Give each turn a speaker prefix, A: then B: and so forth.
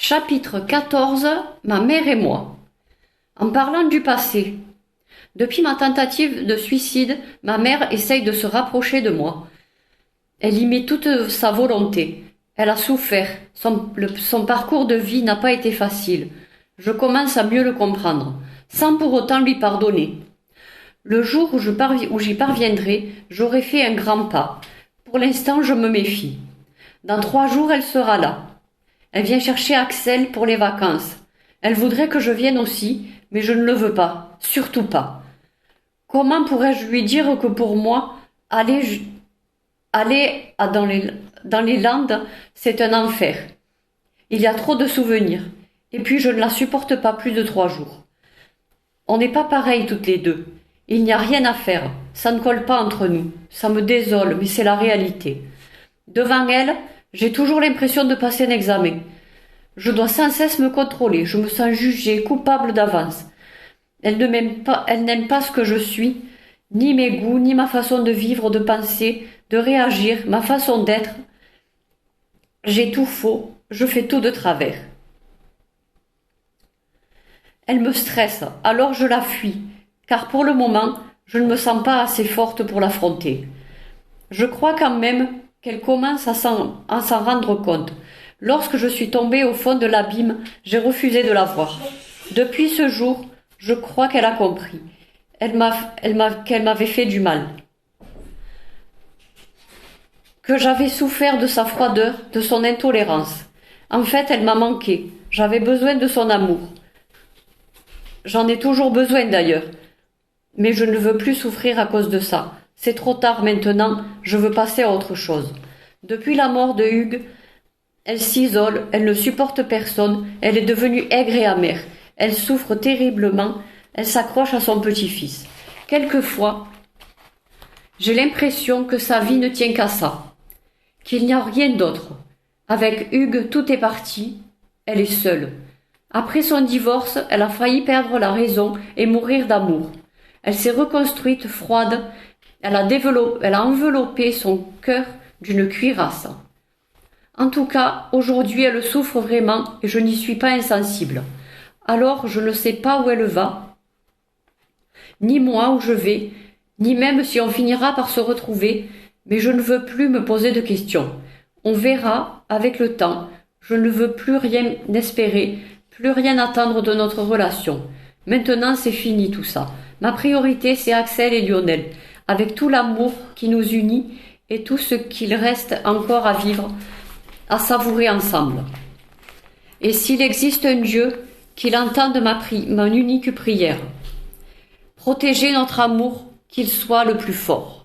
A: Chapitre 14. Ma mère et moi. En parlant du passé. Depuis ma tentative de suicide, ma mère essaye de se rapprocher de moi. Elle y met toute sa volonté. Elle a souffert. Son parcours de vie n'a pas été facile. Je commence à mieux le comprendre, sans pour autant lui pardonner. Le jour où j'y parviendrai, j'aurai fait un grand pas. Pour l'instant, je me méfie. Dans 3 jours, elle sera là. Elle vient chercher Axel pour les vacances. Elle voudrait que je vienne aussi, mais je ne le veux pas, surtout pas. Comment pourrais-je lui dire que pour moi, aller dans les Landes, c'est un enfer. Il y a trop de souvenirs, et puis je ne la supporte pas plus de 3 jours. On n'est pas pareilles toutes les deux. Il n'y a rien à faire, ça ne colle pas entre nous. Ça me désole, mais c'est la réalité. Devant elle, j'ai toujours l'impression de passer un examen. Je dois sans cesse me contrôler, je me sens jugée, coupable d'avance. Elle n'aime pas ce que je suis, ni mes goûts, ni ma façon de vivre, de penser, de réagir, ma façon d'être. J'ai tout faux, je fais tout de travers. Elle me stresse, alors je la fuis, car pour le moment, je ne me sens pas assez forte pour l'affronter. Je crois quand même qu'elle commence à s'en rendre compte. Lorsque je suis tombée au fond de l'abîme, j'ai refusé de la voir. Depuis ce jour, je crois qu'elle a compris. Qu'elle m'avait fait du mal. Que j'avais souffert de sa froideur, de son intolérance. En fait, elle m'a manqué. J'avais besoin de son amour. J'en ai toujours besoin d'ailleurs. Mais je ne veux plus souffrir à cause de ça. C'est trop tard maintenant, je veux passer à autre chose. Depuis la mort de Hugues, elle s'isole, elle ne supporte personne, elle est devenue aigre et amère. Elle souffre terriblement, elle s'accroche à son petit-fils. Quelquefois, j'ai l'impression que sa vie ne tient qu'à ça, qu'il n'y a rien d'autre. Avec Hugues, tout est parti, elle est seule. Après son divorce, elle a failli perdre la raison et mourir d'amour. Elle s'est reconstruite froide, elle a enveloppé son cœur d'une cuirasse. En tout cas, aujourd'hui, elle souffre vraiment et je n'y suis pas insensible. Alors, je ne sais pas où elle va, ni moi où je vais, ni même si on finira par se retrouver, mais je ne veux plus me poser de questions. On verra avec le temps. Je ne veux plus rien espérer, plus rien attendre de notre relation. Maintenant, c'est fini tout ça. Ma priorité, c'est Axel et Lionel, avec tout l'amour qui nous unit et tout ce qu'il reste encore à vivre, à savourer ensemble. Et s'il existe un Dieu, qu'il entende mon unique prière. Protéger notre amour, qu'il soit le plus fort.